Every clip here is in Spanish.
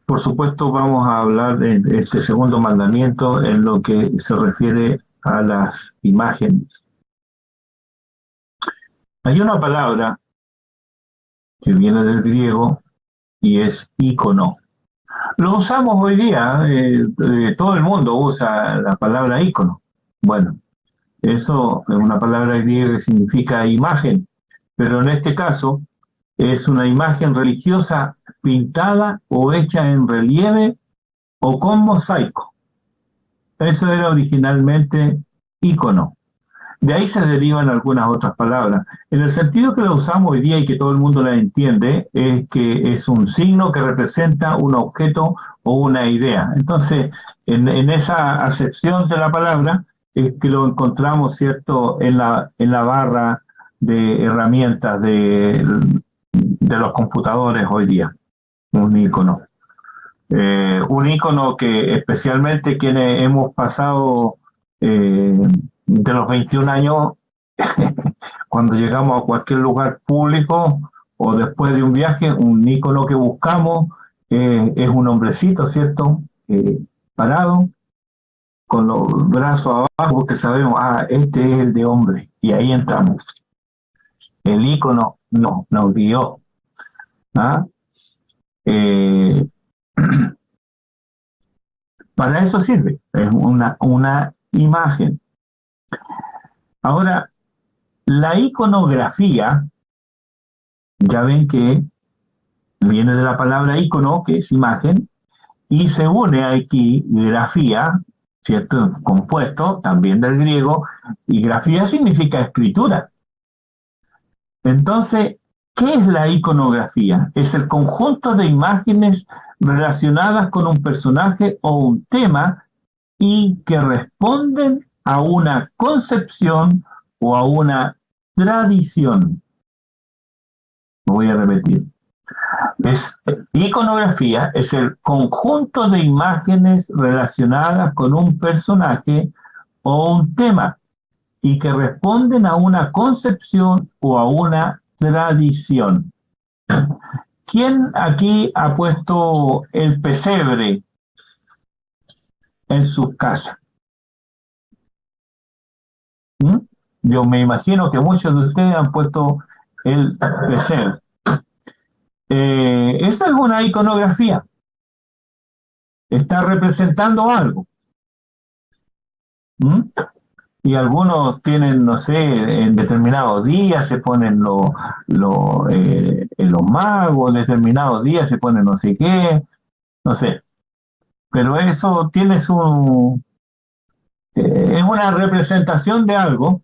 por supuesto, vamos a hablar de este segundo mandamiento en lo que se refiere a las imágenes. Hay una palabra que viene del griego y es ícono. Lo usamos hoy día, todo el mundo usa la palabra ícono. Bueno, eso es una palabra griega que significa imagen, pero en este caso es una imagen religiosa pintada o hecha en relieve o con mosaico. Eso era originalmente ícono. De ahí se derivan algunas otras palabras. En el sentido que lo usamos hoy día y que todo el mundo la entiende, es que es un signo que representa un objeto o una idea. Entonces, en esa acepción de la palabra, es que lo encontramos, ¿cierto?, en la barra de herramientas de los computadores hoy día. Un icono. Un icono que especialmente quienes hemos pasado de los 21 años, cuando llegamos a cualquier lugar público o después de un viaje, un icono que buscamos es un hombrecito, ¿cierto? Parado, con los brazos abajo, porque sabemos, este es el de hombre, y ahí entramos. El icono nos guió. ¿Ah? Para eso sirve, es una imagen. Ahora, la iconografía, ya ven que viene de la palabra icono, que es imagen, y se une aquí grafía, ¿cierto? Compuesto, también del griego, y grafía significa escritura. Entonces, ¿qué es la iconografía? Es el conjunto de imágenes relacionadas con un personaje o un tema y que responden a una concepción o a una tradición. Lo voy a repetir. Iconografía es el conjunto de imágenes relacionadas con un personaje o un tema y que responden a una concepción o a una tradición. ¿Quién aquí ha puesto el pesebre en su casa? Yo me imagino que muchos de ustedes han puesto el pesebre. Esa es una iconografía. Está representando algo. Y algunos tienen, no sé, en determinados días se ponen los magos, en determinados días se ponen no sé qué, no sé. Pero eso tiene es una representación de algo.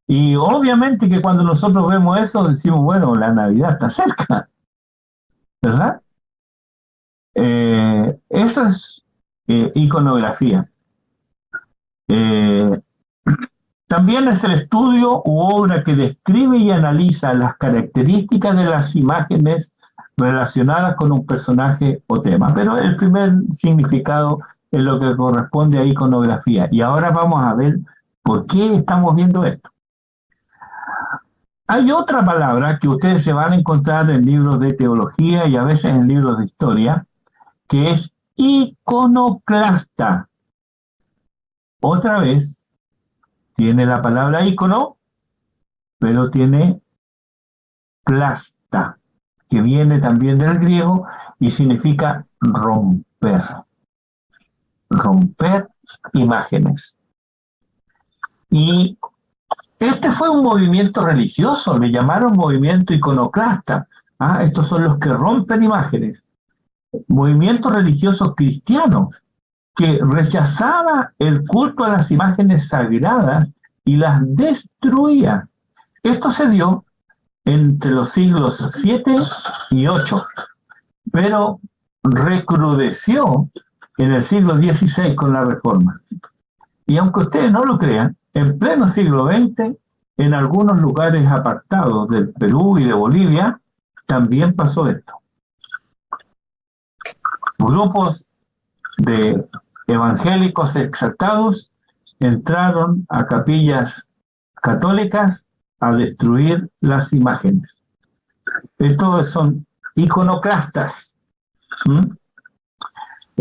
Y obviamente que cuando nosotros vemos eso decimos, bueno, la Navidad está cerca, ¿verdad? Eso es iconografía. También es el estudio u obra que describe y analiza las características de las imágenes relacionadas con un personaje o tema. Pero el primer significado es lo que corresponde a iconografía. Y ahora vamos a ver por qué estamos viendo esto. Hay otra palabra que ustedes se van a encontrar en libros de teología y a veces en libros de historia, que es iconoclasta. Otra vez, tiene la palabra ícono, pero tiene plasta, que viene también del griego y significa romper. Romper imágenes. Y este fue un movimiento religioso, le llamaron movimiento iconoclasta. Estos son los que rompen imágenes. Movimientos religiosos cristianos que rechazaba el culto a las imágenes sagradas y las destruía. Esto se dio entre los siglos 7 y 8, pero recrudeció en el siglo XVI con la Reforma. Y aunque ustedes no lo crean, en pleno siglo XX, en algunos lugares apartados del Perú y de Bolivia, también pasó esto. Grupos de evangélicos exaltados entraron a capillas católicas a destruir las imágenes. Estos son iconoclastas.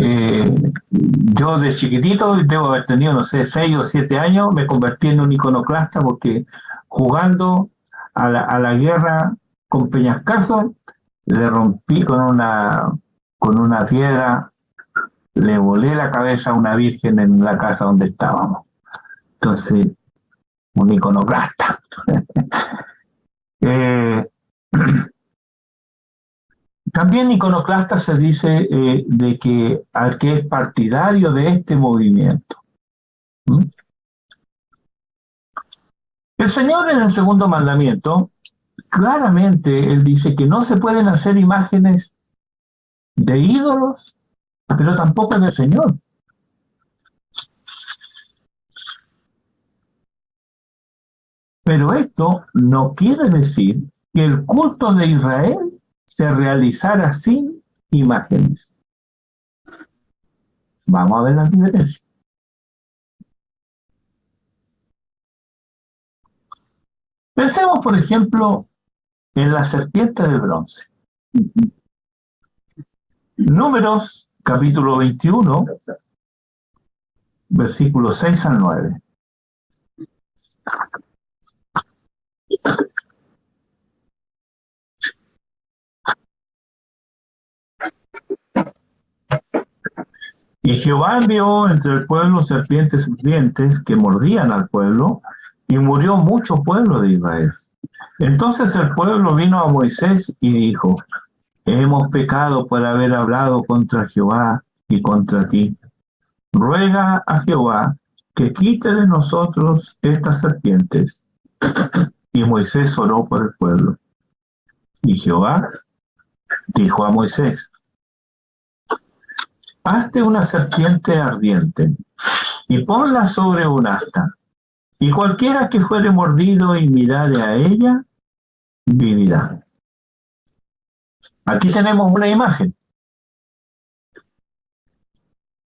Yo de chiquitito, debo haber tenido, no sé, 6 o 7 años, me convertí en un iconoclasta porque jugando a la guerra con Peñascaso, le rompí con una piedra, le volé la cabeza a una virgen en la casa donde estábamos. Entonces, un iconoclasta. eh, También iconoclasta se dice de que al que es partidario de este movimiento. ¿Mm? El Señor en el segundo mandamiento, claramente Él dice que no se pueden hacer imágenes de ídolos, pero tampoco del Señor. Pero esto no quiere decir que el culto de Israel se realizara sin imágenes. Vamos a ver la diferencia. Pensemos, por ejemplo, en la serpiente de bronce. Números, capítulo 21, versículos 6 al 9. Y Jehová envió entre el pueblo serpientes ardientes que mordían al pueblo, y murió mucho pueblo de Israel. Entonces el pueblo vino a Moisés y dijo: hemos pecado por haber hablado contra Jehová y contra ti. Ruega a Jehová que quite de nosotros estas serpientes. Y Moisés oró por el pueblo. Y Jehová dijo a Moisés: hazte una serpiente ardiente y ponla sobre un asta, y cualquiera que fuere mordido y mirare a ella, vivirá. Aquí tenemos una imagen.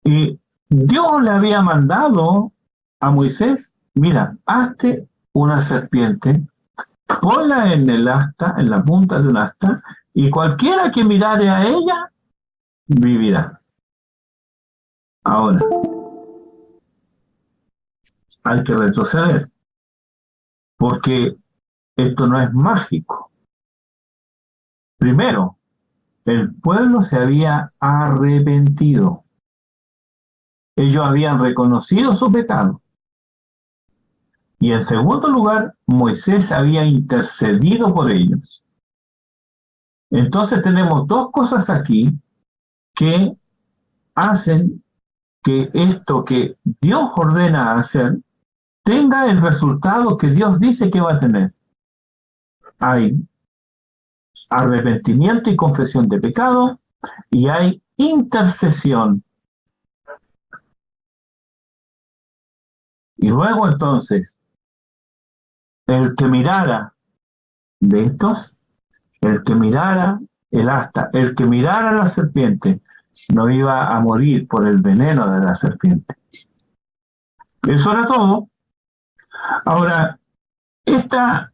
Y Dios le había mandado a Moisés: mira, hazte una serpiente, ponla en el asta, en la punta de un asta, y cualquiera que mirare a ella, vivirá. Ahora, hay que retroceder, porque esto no es mágico. Primero, el pueblo se había arrepentido. Ellos habían reconocido su pecado. Y en segundo lugar, Moisés había intercedido por ellos. Entonces tenemos dos cosas aquí que hacen que esto que Dios ordena hacer tenga el resultado que Dios dice que va a tener. Hay arrepentimiento y confesión de pecado, y hay intercesión. Y luego entonces, el que mirara de estos, el que mirara el asta, el que mirara la serpiente, no iba a morir por el veneno de la serpiente. Eso era todo. Ahora, esta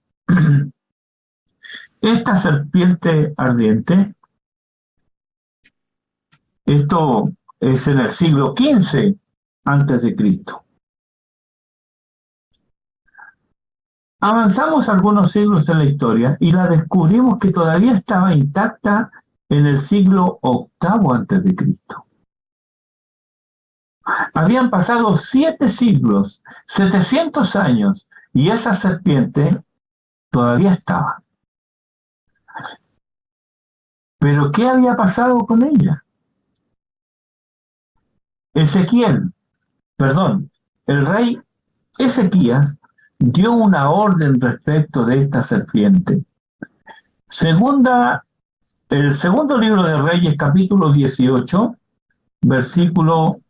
serpiente ardiente, esto es en el siglo XV antes de Cristo. Avanzamos algunos siglos en la historia y la descubrimos que todavía estaba intacta en el siglo VIII antes de Cristo. Habían pasado 7 siglos, 700 años, y esa serpiente todavía estaba. ¿Pero qué había pasado con ella? El rey Ezequías dio una orden respecto de esta serpiente. El segundo libro de Reyes, capítulo 18, versículo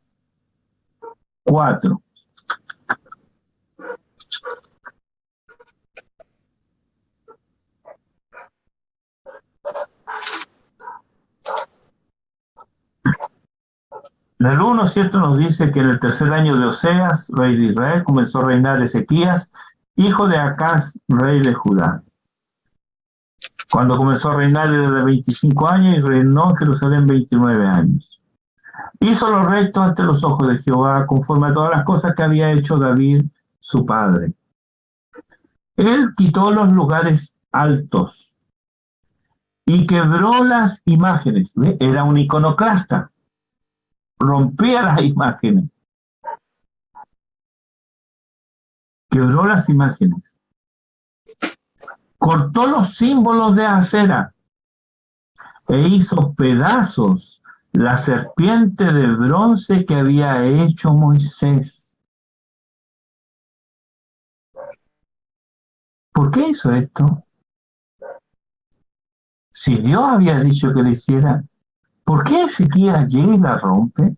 4. En el 1, ¿cierto? Nos dice que en el tercer año de Oseas, rey de Israel, comenzó a reinar Ezequías, hijo de Acaz, rey de Judá. Cuando comenzó a reinar era de 25 años y reinó en Jerusalén 29 años. Hizo lo recto ante los ojos de Jehová, conforme a todas las cosas que había hecho David, su padre. Él quitó los lugares altos y quebró las imágenes. ¿Ve? Era un iconoclasta. Rompía las imágenes. Quebró las imágenes. Cortó los símbolos de acera e hizo pedazos la serpiente de bronce que había hecho Moisés. ¿Por qué hizo esto? Si Dios había dicho que lo hiciera, ¿por qué Ezequías llega y la rompe?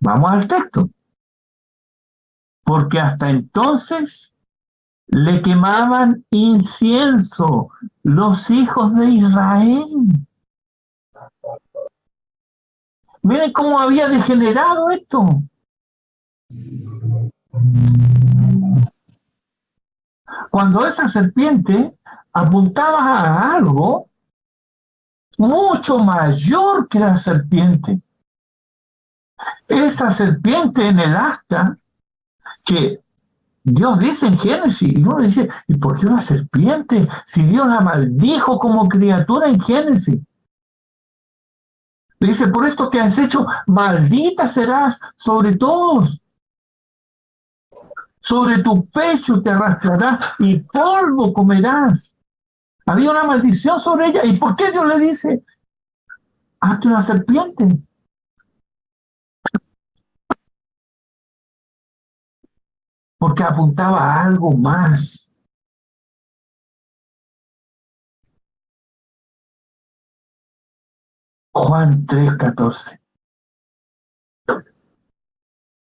Vamos al texto. Porque hasta entonces le quemaban incienso los hijos de Israel. Miren cómo había degenerado esto. Cuando esa serpiente apuntaba a algo mucho mayor que la serpiente. Esa serpiente en el asta que Dios dice en Génesis, y uno dice, ¿y por qué una serpiente? Si Dios la maldijo como criatura en Génesis. Le dice, por esto que has hecho, maldita serás sobre todos. Sobre tu pecho te arrastrarás y polvo comerás. Había una maldición sobre ella. ¿Y por qué Dios le dice, hazte una serpiente? Porque apuntaba a algo más. Juan 3:14.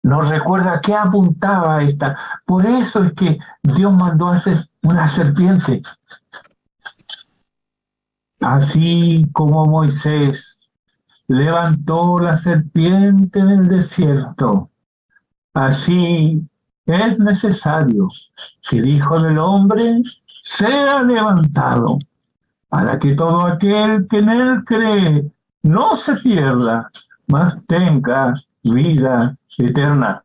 Nos recuerda a qué apuntaba esta. Por eso es que Dios mandó a hacer una serpiente. Así como Moisés levantó la serpiente en el desierto, así es necesario que el Hijo del Hombre sea levantado, para que todo aquel que en él cree no se pierda, mas tenga vida eterna.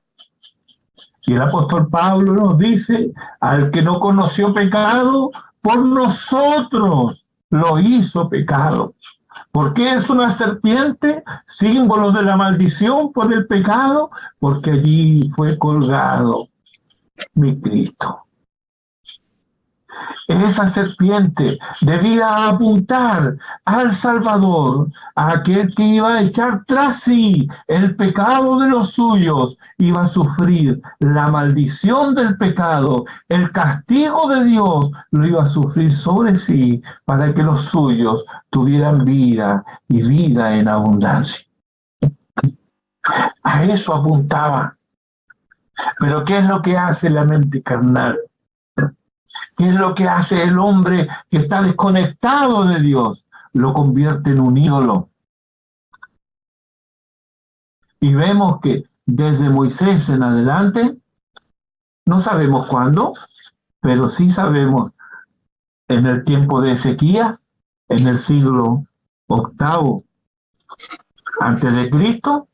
Y el apóstol Pablo nos dice, al que no conoció pecado, por nosotros lo hizo pecado. ¿Por qué es una serpiente? Símbolo de la maldición por el pecado, porque allí fue colgado mi Cristo. Esa serpiente debía apuntar al Salvador, a aquel que iba a echar tras sí el pecado de los suyos, iba a sufrir la maldición del pecado, el castigo de Dios lo iba a sufrir sobre sí para que los suyos tuvieran vida y vida en abundancia. A eso apuntaba. Pero ¿qué es lo que hace la mente carnal? ¿Qué es lo que hace el hombre que está desconectado de Dios? Lo convierte en un ídolo. Y vemos que desde Moisés en adelante, no sabemos cuándo, pero sí sabemos en el tiempo de Ezequías, en el siglo VIII antes de Cristo,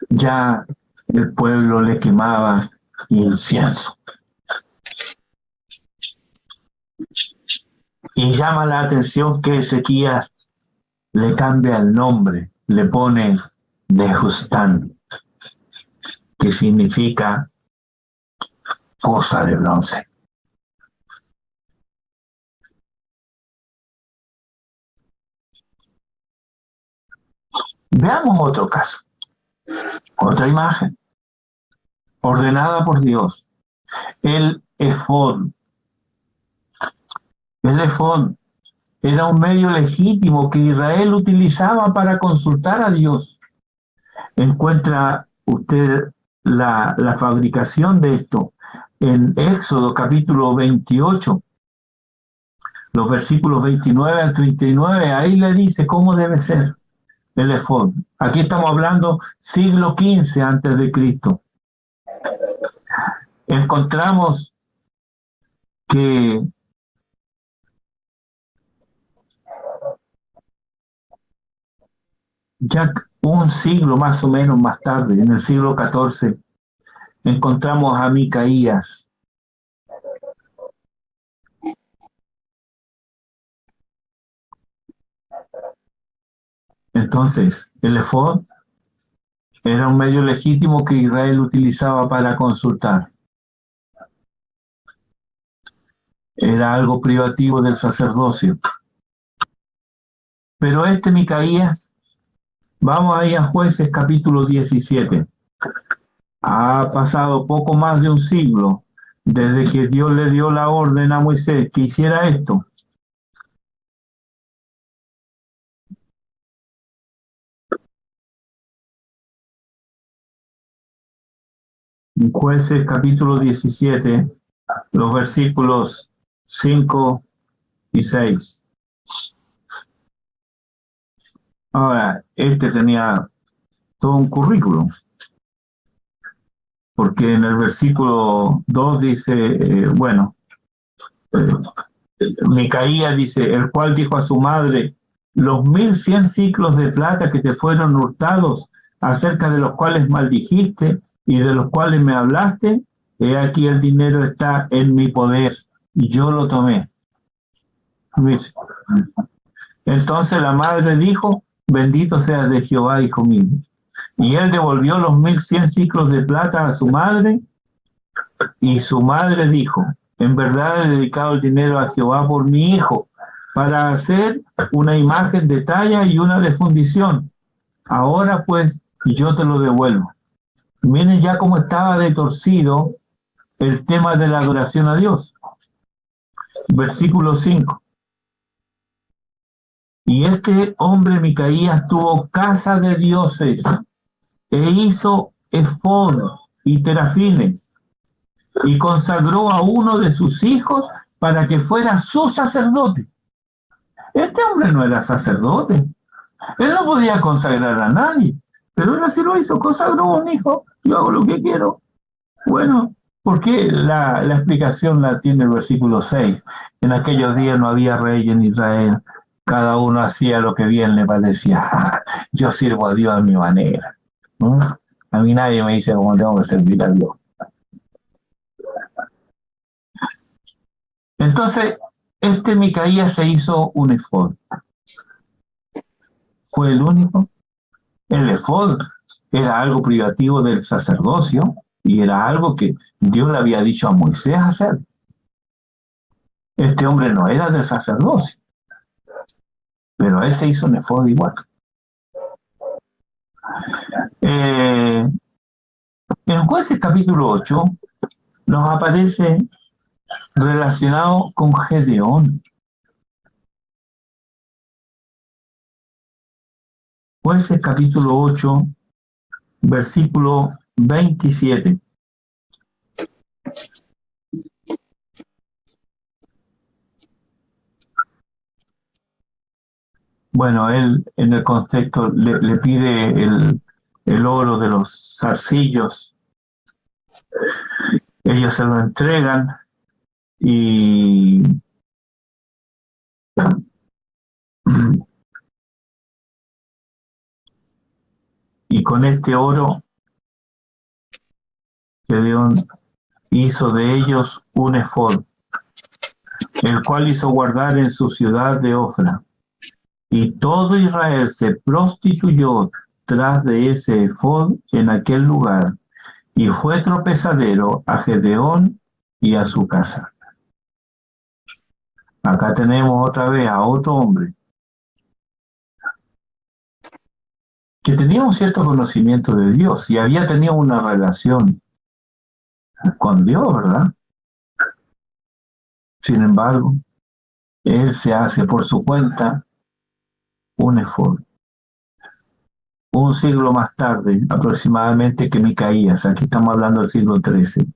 ya el pueblo le quemaba incienso. Y llama la atención que Ezequías le cambia el nombre, le pone Nehustán, que significa cosa de bronce. Veamos otro caso, otra imagen, ordenada por Dios, el efod. El efod era un medio legítimo que Israel utilizaba para consultar a Dios. Encuentra usted la fabricación de esto en Éxodo capítulo 28, los versículos 29 al 39, ahí le dice cómo debe ser el efod. Aquí estamos hablando siglo XV antes de Cristo. Encontramos que Ya un siglo más o menos más tarde, en el siglo XIV, encontramos a Micaías. Entonces, el efod era un medio legítimo que Israel utilizaba para consultar. Era algo privativo del sacerdocio. Pero este Micaías, vamos ahí a Jueces capítulo 17. Ha pasado poco más de un siglo desde que Dios le dio la orden a Moisés que hiciera esto. En Jueces capítulo 17, los versículos 5 y 6. Ahora, este tenía todo un currículum, porque en el versículo 2 dice, Micaías dice, el cual dijo a su madre, los 1100 ciclos de plata que te fueron hurtados, acerca de los cuales maldijiste y de los cuales me hablaste, he aquí el dinero está en mi poder, y yo lo tomé. Entonces la madre dijo, bendito seas de Jehová, hijo mío. Y él devolvió los 1100 ciclos de plata a su madre, y su madre dijo, en verdad he dedicado el dinero a Jehová por mi hijo, para hacer una imagen de talla y una de fundición. Ahora pues yo te lo devuelvo. Miren ya cómo estaba de torcido el tema de la adoración a Dios. Versículo 5. Y este hombre Micaías tuvo casa de dioses e hizo efod y terafines y consagró a uno de sus hijos para que fuera su sacerdote. Este hombre no era sacerdote, él no podía consagrar a nadie, pero él así lo hizo, consagró a un hijo, yo hago lo que quiero. Bueno, porque la explicación la tiene el versículo 6. En aquellos días no había rey en Israel, cada uno hacía lo que bien le parecía. Yo sirvo a Dios a mi manera, ¿no? A mí nadie me dice cómo tengo que servir a Dios. Entonces, este Micaías se hizo un efod. Fue el único. El efod era algo privativo del sacerdocio y era algo que Dios le había dicho a Moisés hacer. Este hombre no era del sacerdocio, pero él se hizo un efod igual. En Jueces capítulo 8 nos aparece relacionado con Gedeón. Jueces capítulo 8, versículo 27. Bueno, él en el contexto le pide el oro de los zarcillos. Ellos se lo entregan y con este oro Gedeón hizo de ellos un efod, el cual hizo guardar en su ciudad de Ofra. Y todo Israel se prostituyó tras de ese efod en aquel lugar, y fue tropezadero a Gedeón y a su casa. Acá tenemos otra vez a otro hombre que tenía un cierto conocimiento de Dios y había tenido una relación con Dios, ¿verdad? Sin embargo, él se hace por su cuenta un efod. Un siglo más tarde, aproximadamente, que Micaías. Aquí estamos hablando del siglo XIII.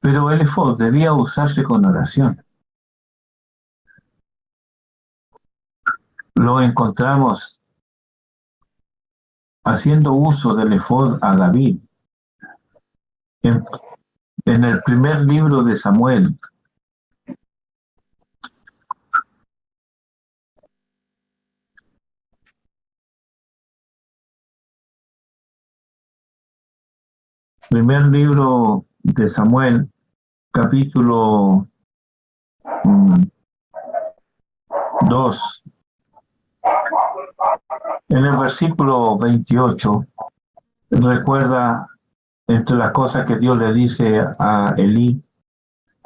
Pero el efod debía usarse con oración. Lo encontramos haciendo uso del efod a David. En el primer libro de Samuel, Primer libro de Samuel, capítulo 2, en el versículo 28, recuerda entre las cosas que Dios le dice a Elí,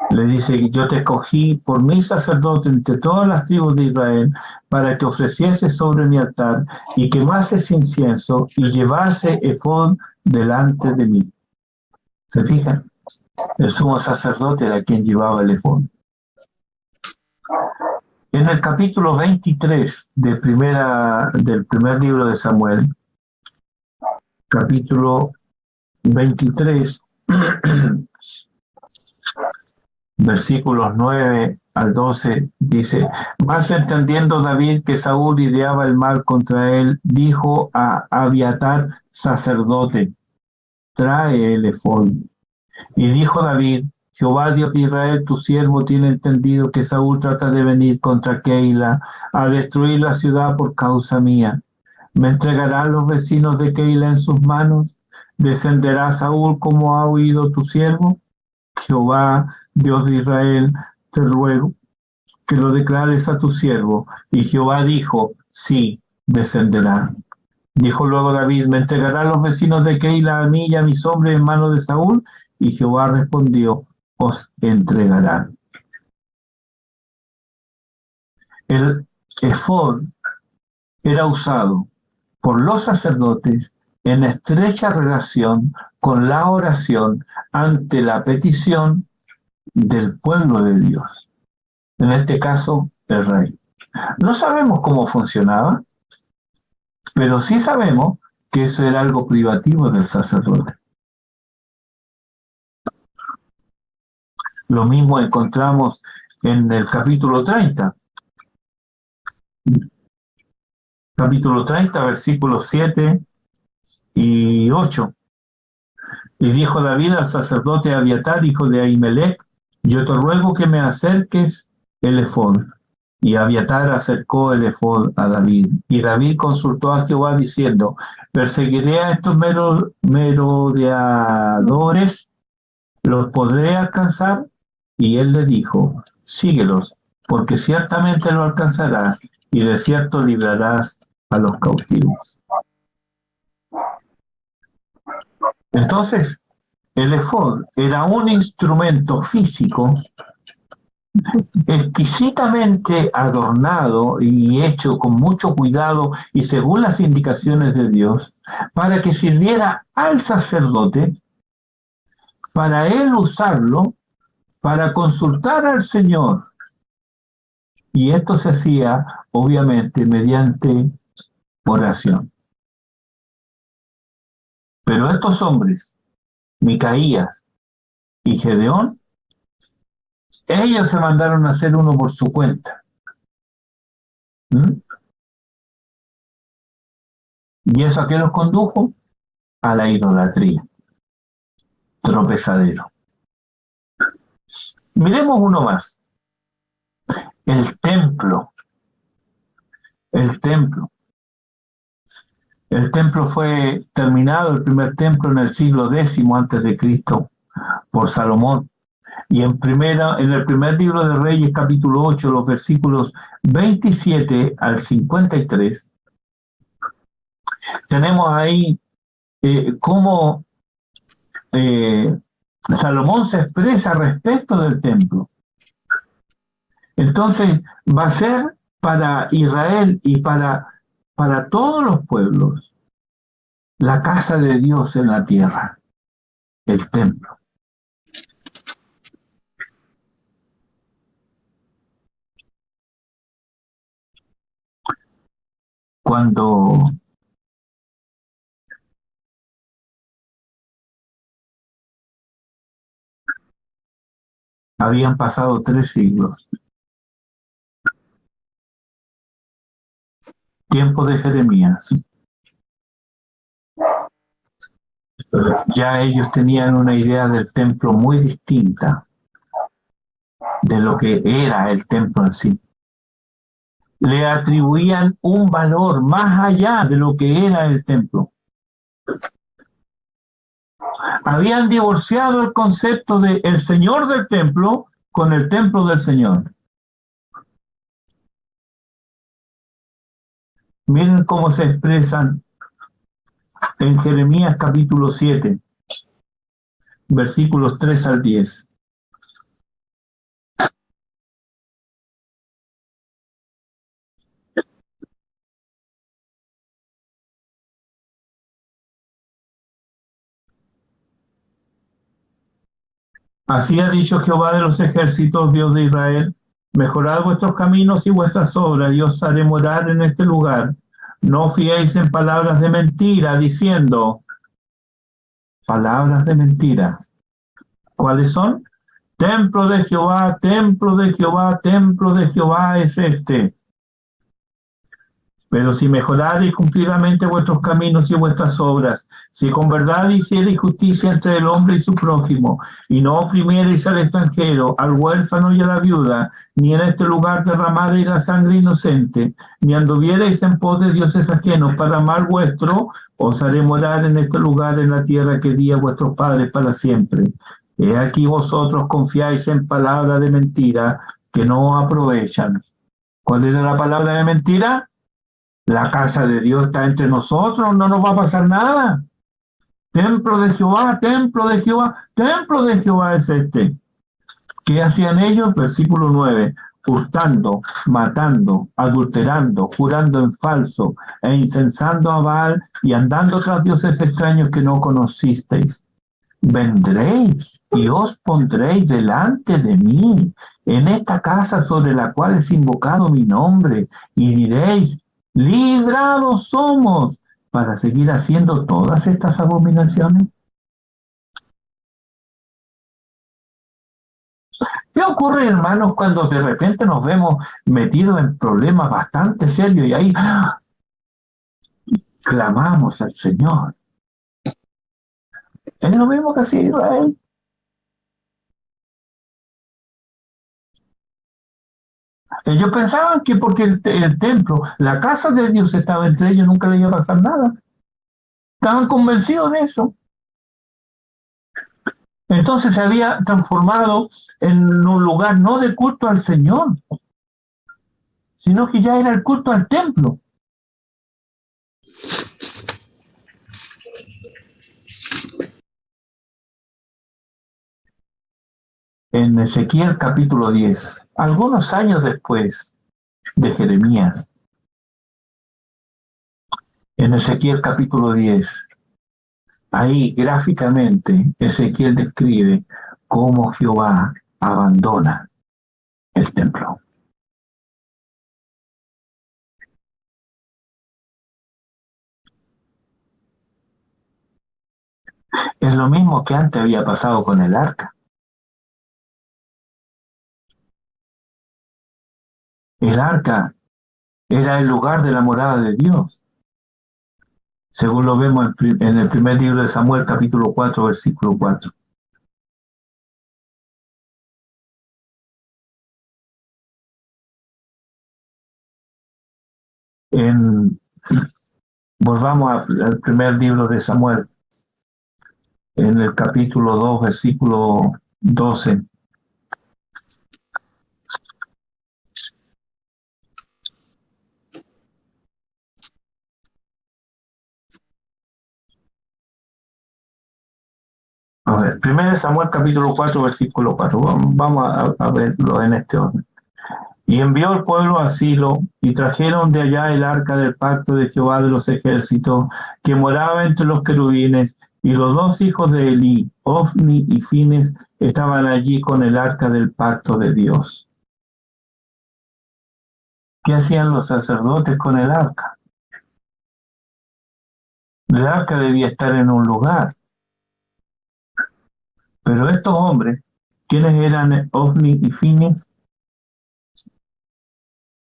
le dice: yo te escogí por mi sacerdote entre todas las tribus de Israel para que ofreciese sobre mi altar y quemases incienso y llevase efod delante de mí. ¿Se fijan? El sumo sacerdote era quien llevaba el efod. En el capítulo 23 del primer libro de Samuel, capítulo 23, versículos 9 al 12, dice: vas entendiendo David que Saúl ideaba el mal contra él, dijo a Abiatar, sacerdote: trae el efod. Y dijo David: Jehová Dios de Israel, tu siervo, tiene entendido que Saúl trata de venir contra Keila a destruir la ciudad por causa mía. ¿Me entregarán los vecinos de Keila en sus manos? ¿Descenderá Saúl como ha oído tu siervo? Jehová Dios de Israel, te ruego que lo declares a tu siervo. Y Jehová dijo: sí, descenderá. Dijo luego David: ¿me entregarán los vecinos de Keila a mí y a mis hombres en manos de Saúl? Y Jehová respondió: os entregarán. El efod era usado por los sacerdotes en estrecha relación con la oración ante la petición del pueblo de Dios, en este caso el rey. No sabemos cómo funcionaba, pero sí sabemos que eso era algo privativo del sacerdote. Lo mismo encontramos en el capítulo 30. Capítulo 30, versículos 7 y 8. Y dijo David al sacerdote Abiatar, hijo de Ahimelech: yo te ruego que me acerques el efod. Y Abiatar acercó el efod a David. Y David consultó a Jehová diciendo: ¿perseguiré a estos merodeadores? ¿Los podré alcanzar? Y él le dijo: síguelos, porque ciertamente lo alcanzarás, y de cierto librarás a los cautivos. Entonces, el efod era un instrumento físico exquisitamente adornado y hecho con mucho cuidado y según las indicaciones de Dios, para que sirviera al sacerdote, para él usarlo, para consultar al Señor. Y esto se hacía, obviamente, mediante oración. Pero estos hombres, Micaías y Gedeón, ellos se mandaron a hacer uno por su cuenta. ¿Y eso a qué los condujo? A la idolatría. Tropezadero. Miremos uno más. El templo. El templo. El templo fue terminado, el primer templo, en el siglo X antes de Cristo, por Salomón. Y en el primer libro de Reyes, capítulo 8, los versículos 27 al 53, tenemos ahí cómo Salomón se expresa respecto del templo. Entonces, va a ser para Israel y para todos los pueblos la casa de Dios en la tierra, el templo. Cuando habían pasado 3 siglos, tiempo de Jeremías, ya ellos tenían una idea del templo muy distinta de lo que era el templo en sí. Le atribuían un valor más allá de lo que era el templo. Habían divorciado el concepto de el Señor del templo con el templo del Señor. Miren cómo se expresan en Jeremías capítulo 7, versículos 3 al 10. Así ha dicho Jehová de los ejércitos, Dios de Israel: mejorad vuestros caminos y vuestras obras, y os haré morar en este lugar. No fiéis en palabras de mentira, diciendo, palabras de mentira. ¿Cuáles son? Templo de Jehová, templo de Jehová, templo de Jehová es este. Pero si mejorareis cumplidamente vuestros caminos y vuestras obras, si con verdad hiciereis justicia entre el hombre y su prójimo, y no oprimiereis al extranjero, al huérfano y a la viuda, ni en este lugar derramareis la sangre inocente, ni anduviereis en pos de dioses ajenos para mal vuestro, os haré morar en este lugar, en la tierra que di a vuestros padres para siempre. He aquí vosotros confiáis en palabras de mentira que no aprovechan. ¿Cuál era la palabra de mentira? La casa de Dios está entre nosotros, no nos va a pasar nada. Templo de Jehová, templo de Jehová, templo de Jehová es este. ¿Qué hacían ellos? Versículo 9. Hurtando, matando, adulterando, jurando en falso, e incensando a Baal, y andando tras dioses extraños que no conocisteis. Vendréis y os pondréis delante de mí en esta casa sobre la cual es invocado mi nombre, y diréis: librados somos, para seguir haciendo todas estas abominaciones. ¿Qué ocurre, hermanos, cuando de repente nos vemos metidos en problemas bastante serios y ahí clamamos al Señor? Es lo mismo que hacía Israel. Ellos pensaban que porque el templo, la casa de Dios estaba entre ellos, nunca les iba a pasar nada. Estaban convencidos de eso. Entonces se había transformado en un lugar no de culto al Señor, sino que ya era el culto al templo. En Ezequiel capítulo 10, algunos años después de Jeremías, en Ezequiel capítulo 10, ahí gráficamente Ezequiel describe cómo Jehová abandona el templo. Es lo mismo que antes había pasado con el arca. El arca era el lugar de la morada de Dios, según lo vemos en el primer libro de Samuel, capítulo 4, versículo 4. Volvamos al primer libro de Samuel, en el capítulo 2, versículo 12. A ver, 1 Samuel capítulo 4, versículo 4. Vamos a verlo en este orden. Y envió el pueblo a Silo, y trajeron de allá el arca del pacto de Jehová de los ejércitos, que moraba entre los querubines, y los dos hijos de Elí, Ofni y Fines, estaban allí con el arca del pacto de Dios. ¿Qué hacían los sacerdotes con el arca? El arca debía estar en un lugar. Pero estos hombres, ¿quiénes eran Ofni y Fines?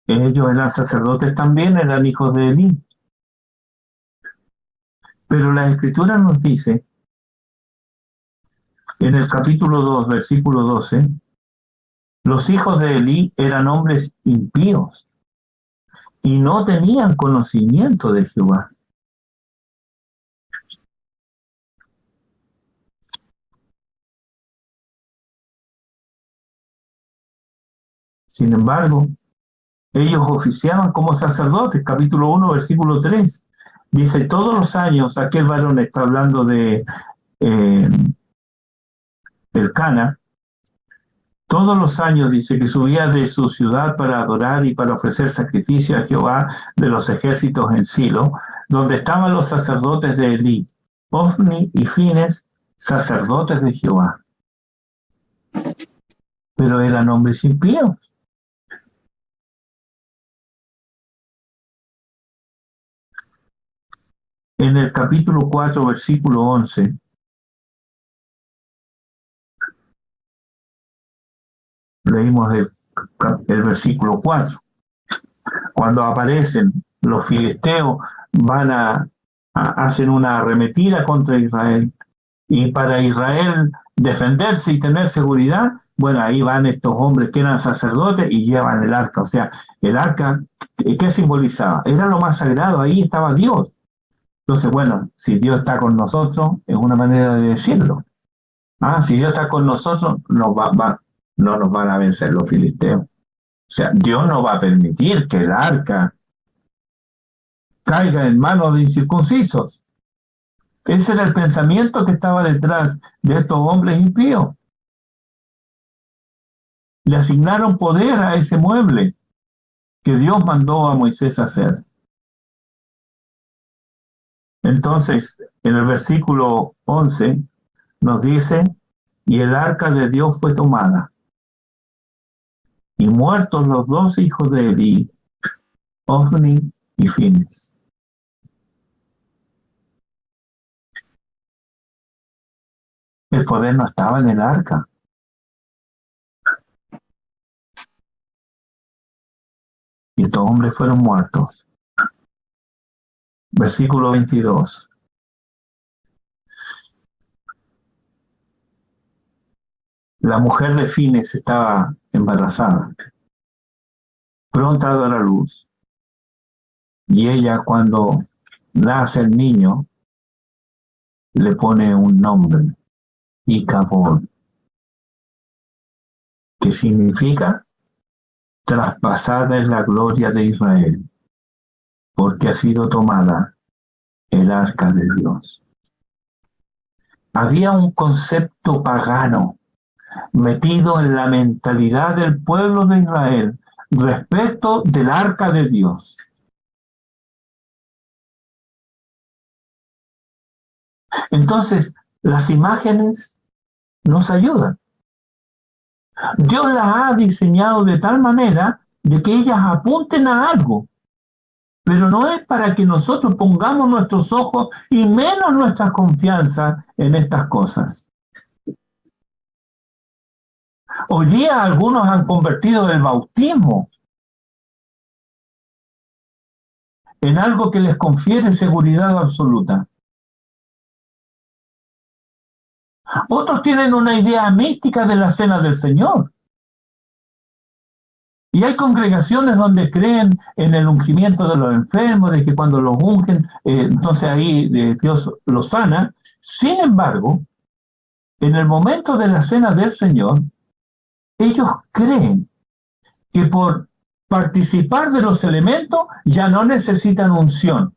Ellos eran sacerdotes también, eran hijos de Elí. Pero la Escritura nos dice, en el capítulo 2, versículo 12, los hijos de Elí eran hombres impíos y no tenían conocimiento de Jehová. Sin embargo, ellos oficiaban como sacerdotes, capítulo 1, versículo 3. Dice, todos los años, aquel varón está hablando de eh, Elcana, todos los años dice que subía de su ciudad para adorar y para ofrecer sacrificio a Jehová de los ejércitos en Silo, donde estaban los sacerdotes de Elí, Ofni y Fines, sacerdotes de Jehová. Pero eran hombres impíos. En el capítulo 4, versículo 11, leímos el versículo 4. Cuando aparecen los filisteos, hacen una arremetida contra Israel. Y para Israel defenderse y tener seguridad, bueno, ahí van estos hombres que eran sacerdotes y llevan el arca. O sea, el arca, ¿qué simbolizaba? Era lo más sagrado, ahí estaba Dios. Entonces, bueno, si Dios está con nosotros, es una manera de decirlo. Si Dios está con nosotros, no nos van a vencer los filisteos. O sea, Dios no va a permitir que el arca caiga en manos de incircuncisos. Ese era el pensamiento que estaba detrás de estos hombres impíos. Le asignaron poder a ese mueble que Dios mandó a Moisés hacer. Entonces, en el versículo 11 nos dice, y el arca de Dios fue tomada, y muertos los dos hijos de Elí, Ofni y Fines. El poder no estaba en el arca. Y estos hombres fueron muertos. Versículo 22. La mujer de Fines estaba embarazada, pronta a dar a luz. Y ella, cuando nace el niño, le pone un nombre, Icabod, que significa traspasada es la gloria de Israel, porque ha sido tomada el arca de Dios. Había un concepto pagano metido en la mentalidad del pueblo de Israel respecto del arca de Dios. Entonces, las imágenes nos ayudan. Dios las ha diseñado de tal manera de que ellas apunten a algo, pero no es para que nosotros pongamos nuestros ojos y menos nuestra confianza en estas cosas. Hoy día algunos han convertido el bautismo en algo que les confiere seguridad absoluta. Otros tienen una idea mística de la cena del Señor. Y hay congregaciones donde creen en el ungimiento de los enfermos, de que cuando los ungen, entonces ahí Dios los sana. Sin embargo, en el momento de la cena del Señor, ellos creen que por participar de los elementos ya no necesitan unción.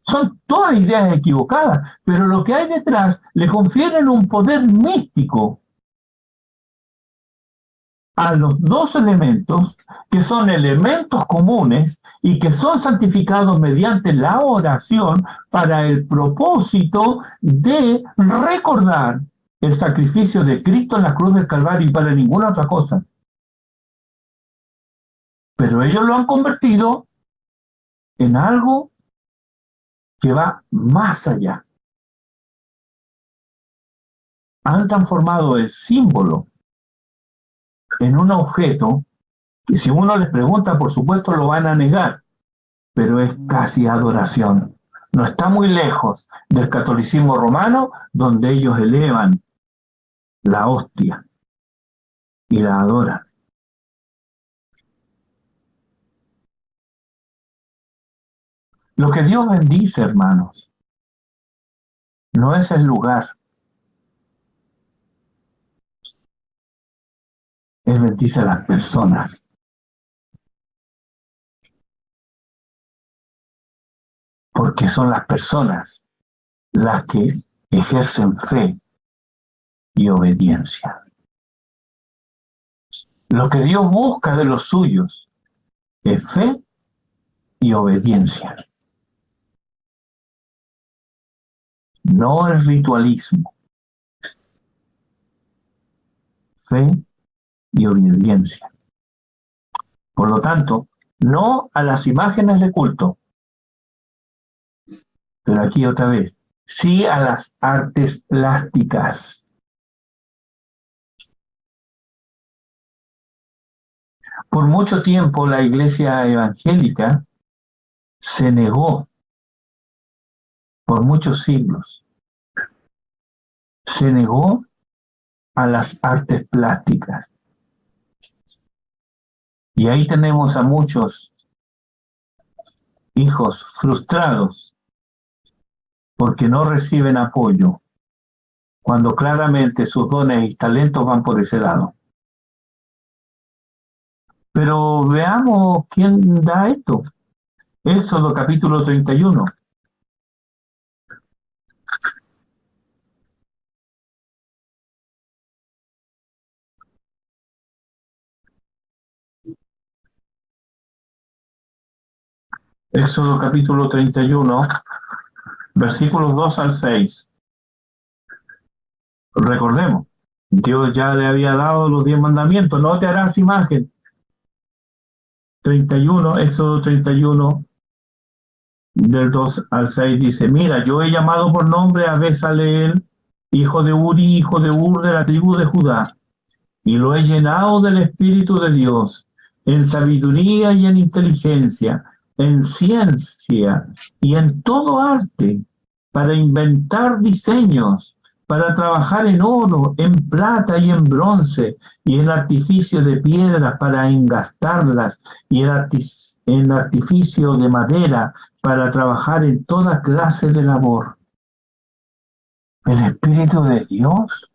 Son todas ideas equivocadas, pero lo que hay detrás le confieren un poder místico a los dos elementos, que son elementos comunes y que son santificados mediante la oración para el propósito de recordar el sacrificio de Cristo en la cruz del Calvario y para ninguna otra cosa. Pero ellos lo han convertido en algo que va más allá. Han transformado el símbolo en un objeto que si uno les pregunta, por supuesto lo van a negar, pero es casi adoración. No está muy lejos del catolicismo romano, donde ellos elevan la hostia y la adoran. Lo que Dios bendice, hermanos, no es el lugar, Él bendice a las personas. Porque son las personas las que ejercen fe y obediencia. Lo que Dios busca de los suyos es fe y obediencia. No el ritualismo. Fe y obediencia. Por lo tanto, no a las imágenes de culto, pero aquí otra vez, sí a las artes plásticas. Por mucho tiempo la iglesia evangélica se negó, por muchos siglos, se negó a las artes plásticas. Y ahí tenemos a muchos hijos frustrados porque no reciben apoyo, cuando claramente sus dones y talentos van por ese lado. Pero veamos quién da esto. Éxodo capítulo 31. Éxodo capítulo 31, versículos 2 al 6. Recordemos, Dios ya le había dado los 10 mandamientos. No te harás imagen. 31, Éxodo 31, del 2 al 6 dice: mira, yo he llamado por nombre a Bezaleel, hijo de Uri, hijo de Ur, de la tribu de Judá, y lo he llenado del Espíritu de Dios, en sabiduría y en inteligencia, en ciencia y en todo arte, para inventar diseños, para trabajar en oro, en plata y en bronce, y en artificio de piedra para engastarlas, y en artificio de madera para trabajar en toda clase de labor. ¿El Espíritu de Dios?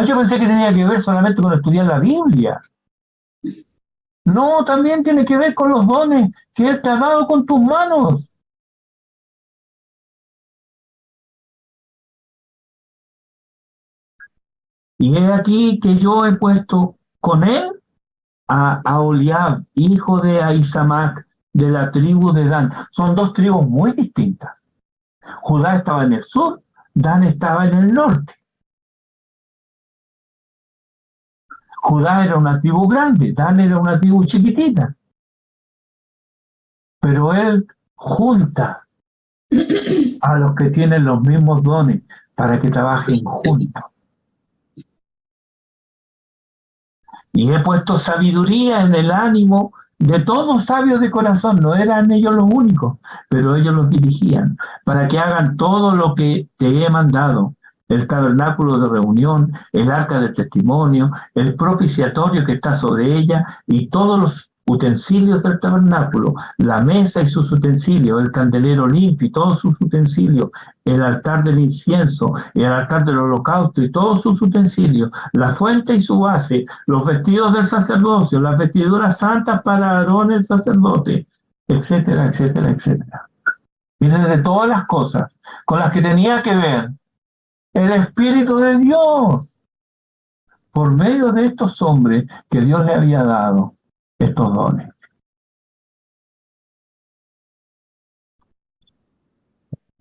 Yo pensé que tenía que ver solamente con estudiar la Biblia. No, también tiene que ver con los dones que Él te ha dado con tus manos. Y he aquí que yo he puesto con él a Oliab, hijo de Ahisamac, de la tribu de Dan. Son dos tribus muy distintas. Judá estaba en el sur, Dan estaba en el norte. Judá era una tribu grande, Dan era una tribu chiquitita. Pero él junta a los que tienen los mismos dones para que trabajen juntos. Y he puesto sabiduría en el ánimo de todos sabios de corazón. No eran ellos los únicos, pero ellos los dirigían para que hagan todo lo que te he mandado: el tabernáculo de reunión, el arca del testimonio, el propiciatorio que está sobre ella, y todos los utensilios del tabernáculo, la mesa y sus utensilios, el candelero limpio y todos sus utensilios, el altar del incienso, el altar del holocausto y todos sus utensilios, la fuente y su base, los vestidos del sacerdocio, las vestiduras santas para Aarón el sacerdote, etcétera, etcétera, etcétera. Miren, de todas las cosas con las que tenía que ver el Espíritu de Dios por medio de estos hombres que Dios le había dado estos dones.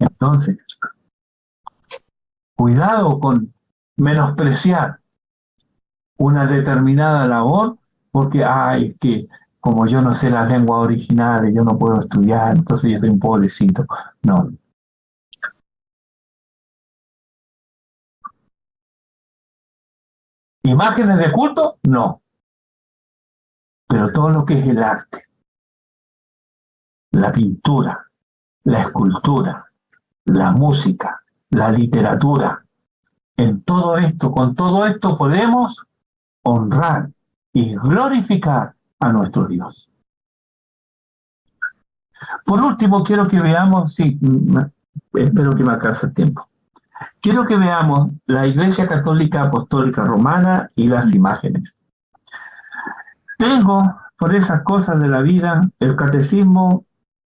Entonces, cuidado con menospreciar una determinada labor porque, que como yo no sé las lenguas originales, yo no puedo estudiar, entonces yo soy un pobrecito. No. ¿Imágenes de culto? No. Pero todo lo que es el arte, la pintura, la escultura, la música, la literatura, en todo esto, con todo esto podemos honrar y glorificar a nuestro Dios. Por último, quiero que veamos, espero que me alcance el tiempo, quiero que veamos la Iglesia Católica Apostólica Romana y las imágenes. Tengo, por esas cosas de la vida, el Catecismo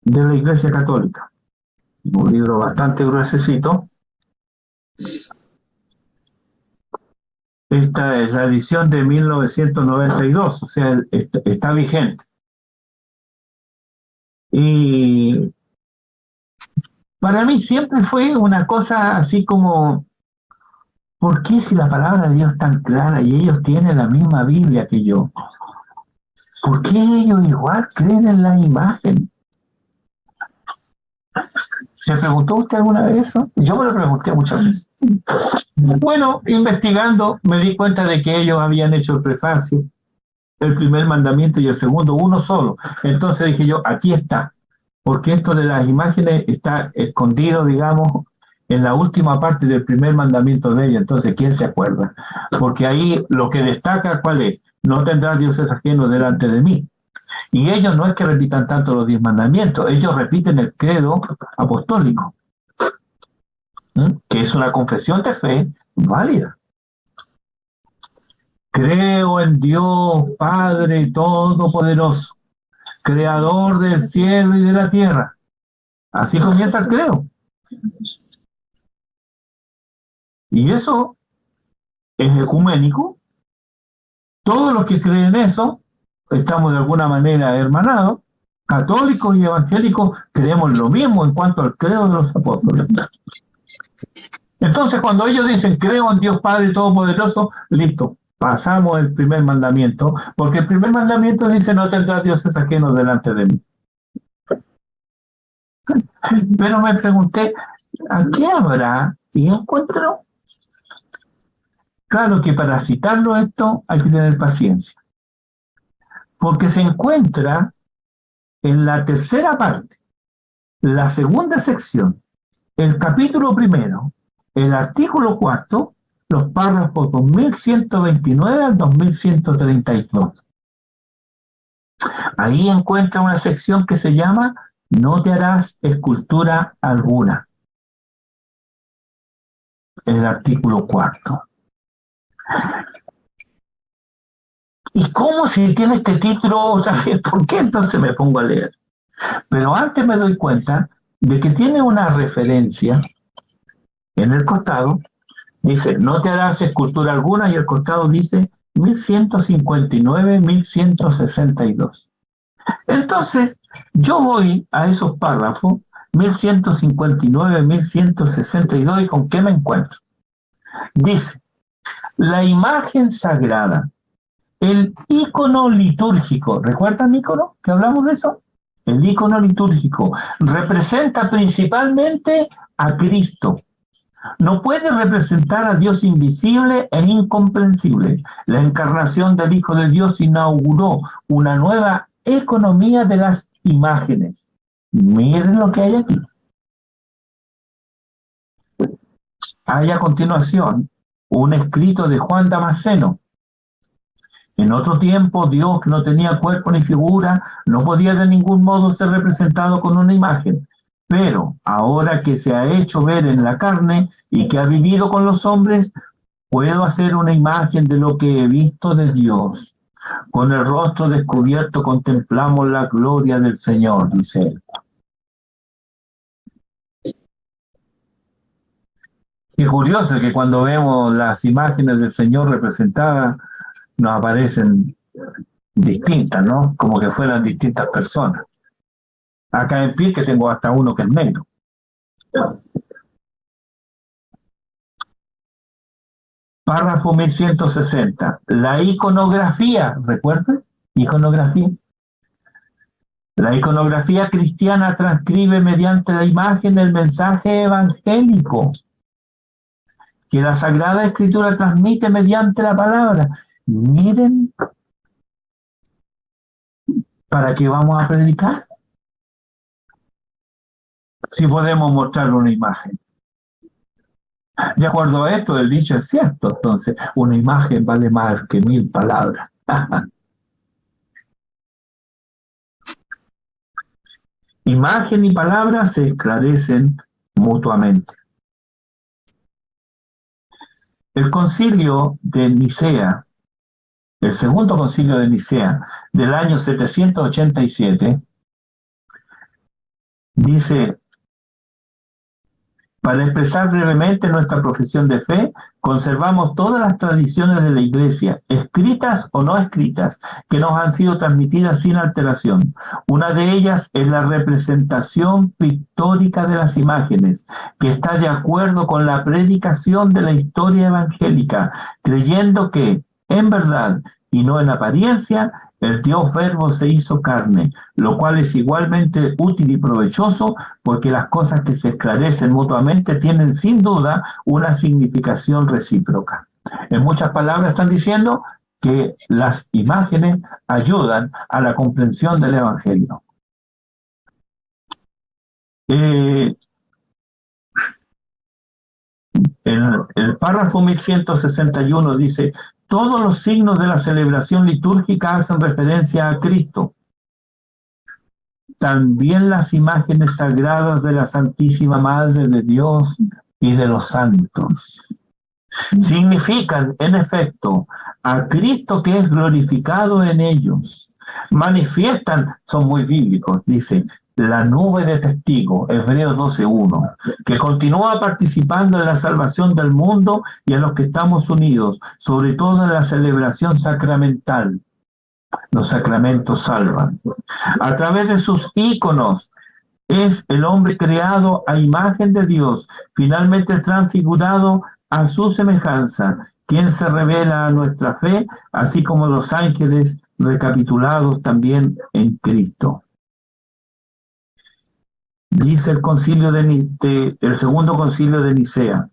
de la Iglesia Católica, un libro bastante gruesecito. Esta es la edición de 1992, o sea, está vigente. Y para mí siempre fue una cosa así como, ¿por qué si la palabra de Dios es tan clara y ellos tienen la misma Biblia que yo? ¿Por qué ellos igual creen en las imágenes? ¿Se preguntó usted alguna vez eso? Yo me lo pregunté muchas veces. Bueno, investigando me di cuenta de que ellos habían hecho el prefacio, el primer mandamiento y el segundo, uno solo. Entonces dije yo, aquí está. Porque esto de las imágenes está escondido, digamos, en la última parte del primer mandamiento de ella. Entonces, ¿quién se acuerda? Porque ahí lo que destaca, ¿cuál es? No tendrás dioses ajenos delante de mí. Y ellos no es que repitan tanto los 10 mandamientos, ellos repiten el credo apostólico, que es una confesión de fe válida. Creo en Dios Padre Todopoderoso, Creador del cielo y de la tierra. Así comienza el credo. Y eso es ecuménico. Todos los que creen eso, estamos de alguna manera hermanados. Católicos y evangélicos creemos lo mismo en cuanto al credo de los apóstoles. Entonces, cuando ellos dicen, creo en Dios Padre Todopoderoso, listo, pasamos el primer mandamiento, porque el primer mandamiento dice, no tendrás dioses ajenos delante de mí. Pero me pregunté, ¿a qué habrá? Y encuentro, claro que para citarlo esto hay que tener paciencia, porque se encuentra en la tercera parte, la segunda sección, el capítulo primero, el artículo cuarto, los párrafos 2129 al 2132. Ahí encuentra una sección que se llama No te harás escultura alguna. El artículo cuarto. ¿Y cómo si tiene este título? ¿Sabes por qué? Entonces me pongo a leer. Pero antes me doy cuenta de que tiene una referencia en el costado. Dice, no te harás escultura alguna, y el costado dice 1159-1162. Entonces, yo voy a esos párrafos, 1159-1162, y ¿con qué me encuentro? Dice, la imagen sagrada, el ícono litúrgico, ¿recuerdan ícono? ¿Que hablamos de eso? El ícono litúrgico representa principalmente a Cristo. No puede representar a Dios invisible e incomprensible. La encarnación del Hijo de Dios inauguró una nueva economía de las imágenes. Miren lo que hay aquí. Hay a continuación un escrito de Juan Damasceno. En otro tiempo, Dios, que no tenía cuerpo ni figura, no podía de ningún modo ser representado con una imagen. Pero ahora que se ha hecho ver en la carne y que ha vivido con los hombres, puedo hacer una imagen de lo que he visto de Dios. Con el rostro descubierto contemplamos la gloria del Señor, dice él. Y curioso que cuando vemos las imágenes del Señor representadas, nos aparecen distintas, ¿no? Como que fueran distintas personas. Acá en pie que tengo hasta uno que es negro. Párrafo 1160. La iconografía, ¿recuerdan? Iconografía. La iconografía cristiana transcribe mediante la imagen el mensaje evangélico que la Sagrada Escritura transmite mediante la palabra. Miren, ¿para qué vamos a predicar? Si podemos mostrar una imagen. De acuerdo a esto, el dicho es cierto, entonces, una imagen vale más que 1000 palabras. Imagen y palabra se esclarecen mutuamente. El concilio de Nicea, el segundo concilio de Nicea del año 787, dice: para expresar brevemente nuestra profesión de fe, conservamos todas las tradiciones de la Iglesia, escritas o no escritas, que nos han sido transmitidas sin alteración. Una de ellas es la representación pictórica de las imágenes, que está de acuerdo con la predicación de la historia evangélica, creyendo que, en verdad y no en apariencia, el Dios Verbo se hizo carne, lo cual es igualmente útil y provechoso, porque las cosas que se esclarecen mutuamente tienen sin duda una significación recíproca. En muchas palabras están diciendo que las imágenes ayudan a la comprensión del Evangelio. El párrafo 1161 dice: todos los signos de la celebración litúrgica hacen referencia a Cristo. También las imágenes sagradas de la Santísima Madre de Dios y de los santos significan, en efecto, a Cristo que es glorificado en ellos. Manifiestan, son muy bíblicos, dice, la nube de testigos, Hebreos 12:1, que continúa participando en la salvación del mundo y en los que estamos unidos, sobre todo en la celebración sacramental. Los sacramentos salvan. A través de sus íconos, es el hombre creado a imagen de Dios, finalmente transfigurado a su semejanza, quien se revela a nuestra fe, así como los ángeles recapitulados también en Cristo. Dice el segundo concilio de Nicea: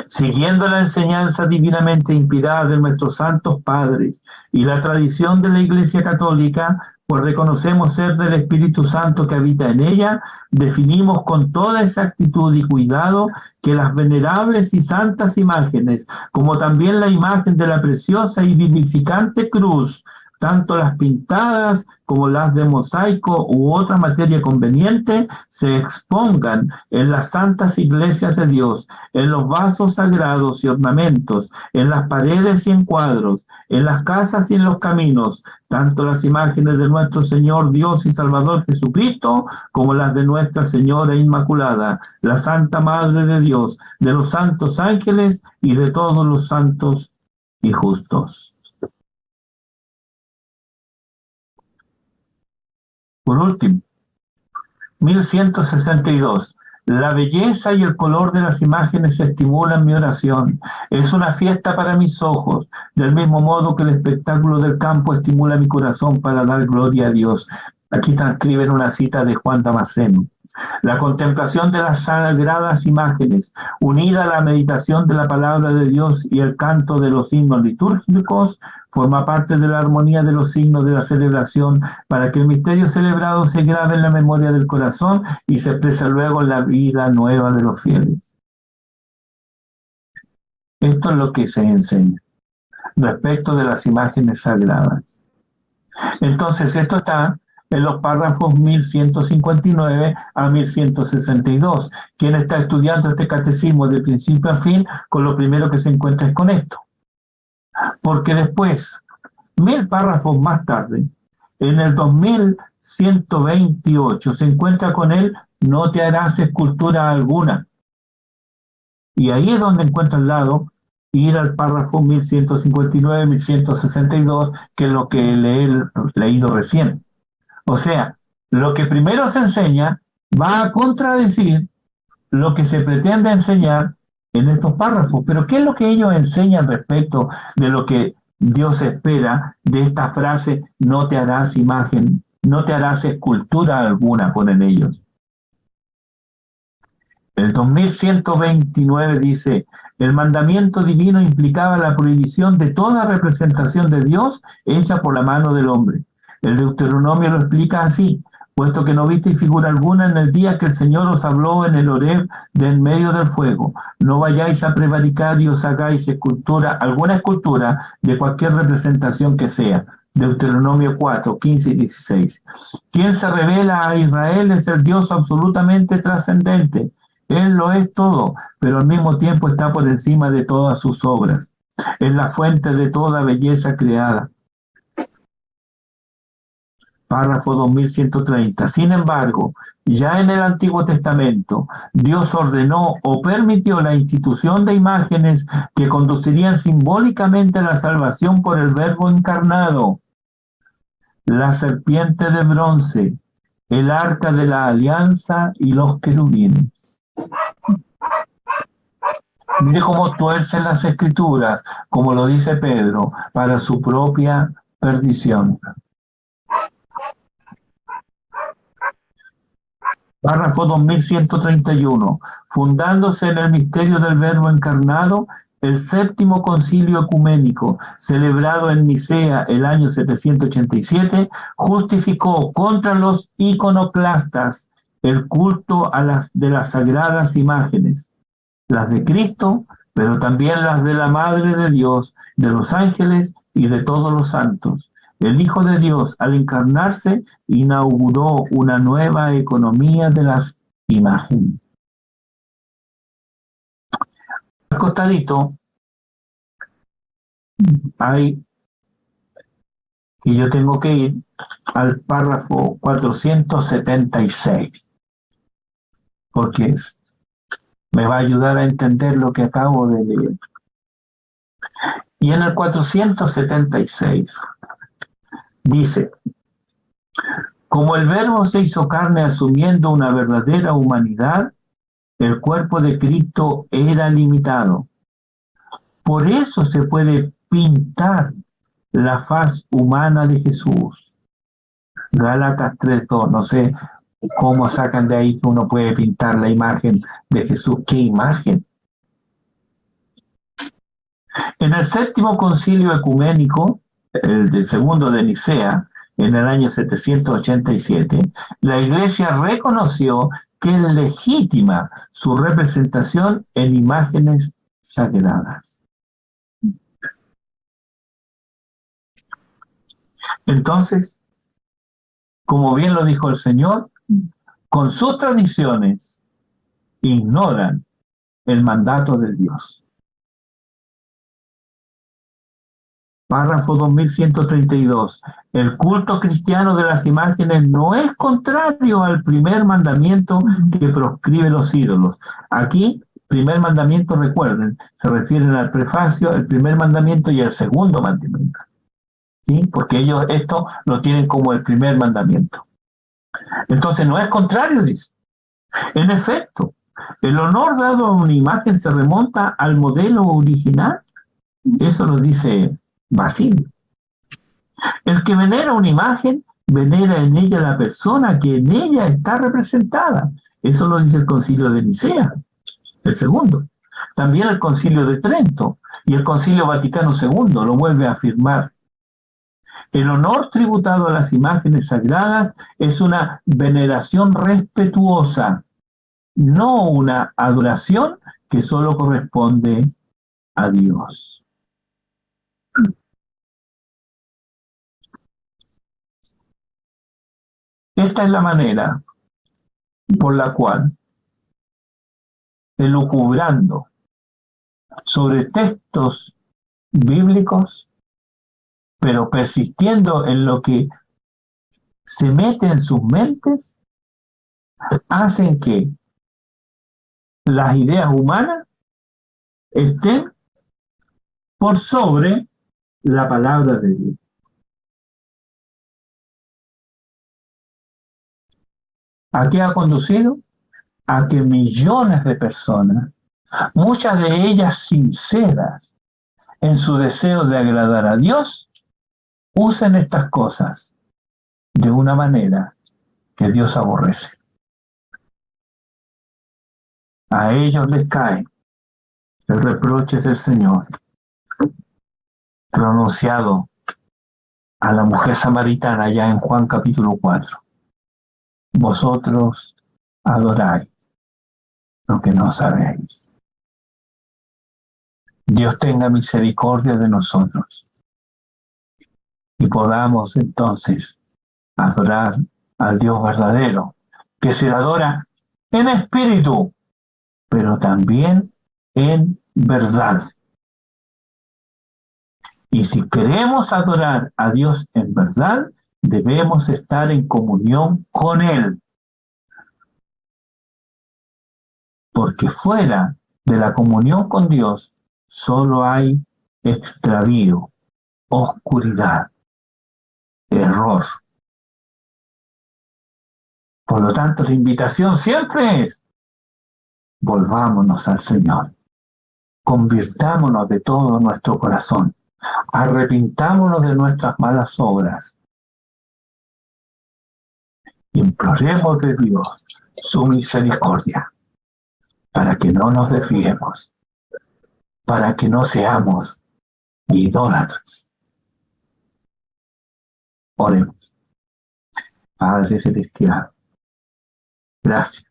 siguiendo la enseñanza divinamente inspirada de nuestros santos padres y la tradición de la Iglesia Católica, pues reconocemos ser del Espíritu Santo que habita en ella, definimos con toda exactitud y cuidado que las venerables y santas imágenes, como también la imagen de la preciosa y vivificante cruz, tanto las pintadas como las de mosaico u otra materia conveniente, se expongan en las santas iglesias de Dios, en los vasos sagrados y ornamentos, en las paredes y en cuadros, en las casas y en los caminos, tanto las imágenes de nuestro Señor Dios y Salvador Jesucristo, como las de Nuestra Señora Inmaculada, la Santa Madre de Dios, de los santos ángeles y de todos los santos y justos. Por último, 1162. La belleza y el color de las imágenes estimulan mi oración. Es una fiesta para mis ojos, del mismo modo que el espectáculo del campo estimula mi corazón para dar gloria a Dios. Aquí transcriben una cita de Juan Damasceno. La contemplación de las sagradas imágenes, unida a la meditación de la palabra de Dios y el canto de los himnos litúrgicos, forma parte de la armonía de los signos de la celebración para que el misterio celebrado se grabe en la memoria del corazón y se exprese luego en la vida nueva de los fieles. Esto es lo que se enseña respecto de las imágenes sagradas. Entonces, esto está en los párrafos 1159 a 1162. Quien está estudiando este catecismo de principio a fin, con lo primero que se encuentra es con esto. Porque después, 1000 párrafos más tarde, en el 2128, se encuentra con él: no te harás escultura alguna. Y ahí es donde encuentra al lado ir al párrafo 1159, 1162, que es lo que he leído recién. O sea, lo que primero se enseña va a contradecir lo que se pretende enseñar en estos párrafos. Pero ¿qué es lo que ellos enseñan respecto de lo que Dios espera de esta frase: no te harás imagen, no te harás escultura alguna, ponen ellos? El 2129 dice: el mandamiento divino implicaba la prohibición de toda representación de Dios hecha por la mano del hombre. El Deuteronomio lo explica así: puesto que no visteis figura alguna en el día que el Señor os habló en el Horeb de en medio del fuego, no vayáis a prevaricar y os hagáis alguna escultura de cualquier representación que sea. Deuteronomio 4, 15 y 16. Quien se revela a Israel es el Dios absolutamente trascendente, Él lo es todo, pero al mismo tiempo está por encima de todas sus obras. Es la fuente de toda belleza creada. Párrafo 2130. Sin embargo, ya en el Antiguo Testamento, Dios ordenó o permitió la institución de imágenes que conducirían simbólicamente a la salvación por el Verbo encarnado. La serpiente de bronce, el arca de la alianza y los querubines. Mire cómo tuercen las escrituras, como lo dice Pedro, para su propia perdición. Párrafo 2131. Fundándose en el misterio del Verbo encarnado, el séptimo concilio ecuménico, celebrado en Nicea el año 787, justificó contra los iconoclastas el culto de las sagradas imágenes, las de Cristo, pero también las de la Madre de Dios, de los ángeles y de todos los santos. El Hijo de Dios, al encarnarse, inauguró una nueva economía de las imágenes. Al costadito hay, y yo tengo que ir al párrafo 476, porque me va a ayudar a entender lo que acabo de leer. Y en el 476 dice: como el Verbo se hizo carne asumiendo una verdadera humanidad, el cuerpo de Cristo era limitado. Por eso se puede pintar la faz humana de Jesús. Gálatas 3:2, no sé cómo sacan de ahí que uno puede pintar la imagen de Jesús. ¿Qué imagen? En el séptimo concilio ecuménico, el del segundo de Nicea, en el año 787, la Iglesia reconoció que es legítima su representación en imágenes sagradas. Entonces, como bien lo dijo el Señor, con sus tradiciones ignoran el mandato de Dios. Párrafo 2132. El culto cristiano de las imágenes no es contrario al primer mandamiento que proscribe los ídolos. Aquí, primer mandamiento, recuerden, se refieren al prefacio, el primer mandamiento y el segundo mandamiento. ¿Sí? Porque ellos esto lo tienen como el primer mandamiento. Entonces no es contrario, dice. En efecto, el honor dado a una imagen se remonta al modelo original. Eso lo dice Basilio. El que venera una imagen, venera en ella la persona que en ella está representada. Eso lo dice el Concilio de Nicea, el segundo. También el Concilio de Trento y el Concilio Vaticano II lo vuelve a afirmar. El honor tributado a las imágenes sagradas es una veneración respetuosa, no una adoración que solo corresponde a Dios. Esta es la manera por la cual, elucubrando sobre textos bíblicos, pero persistiendo en lo que se mete en sus mentes, hacen que las ideas humanas estén por sobre la palabra de Dios. ¿A qué ha conducido? A que millones de personas, muchas de ellas sinceras en su deseo de agradar a Dios, usen estas cosas de una manera que Dios aborrece. A ellos les cae el reproche del Señor pronunciado a la mujer samaritana ya en Juan capítulo 4. Vosotros adoráis lo que no sabéis. Dios tenga misericordia de nosotros y podamos entonces adorar al Dios verdadero, que se adora en espíritu pero también en verdad. Y si queremos adorar a Dios en verdad, debemos estar en comunión con Él, porque fuera de la comunión con Dios solo hay extravío, oscuridad, error. Por lo tanto, la invitación siempre es: volvámonos al Señor, convirtámonos de todo nuestro corazón, arrepintámonos de nuestras malas obras, imploremos de Dios su misericordia para que no nos desviemos, para que no seamos idólatras. Oremos. Padre Celestial, gracias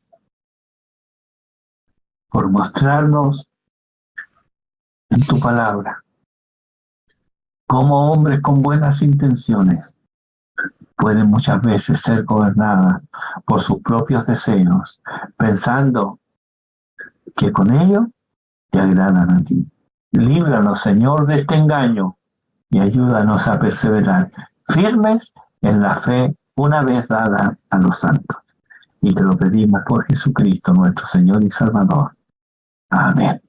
por mostrarnos en tu palabra cómo hombres con buenas intenciones pueden muchas veces ser gobernadas por sus propios deseos, pensando que con ello te agradan a ti. Líbranos, Señor, de este engaño y ayúdanos a perseverar firmes en la fe una vez dada a los santos. Y te lo pedimos por Jesucristo, nuestro Señor y Salvador. Amén.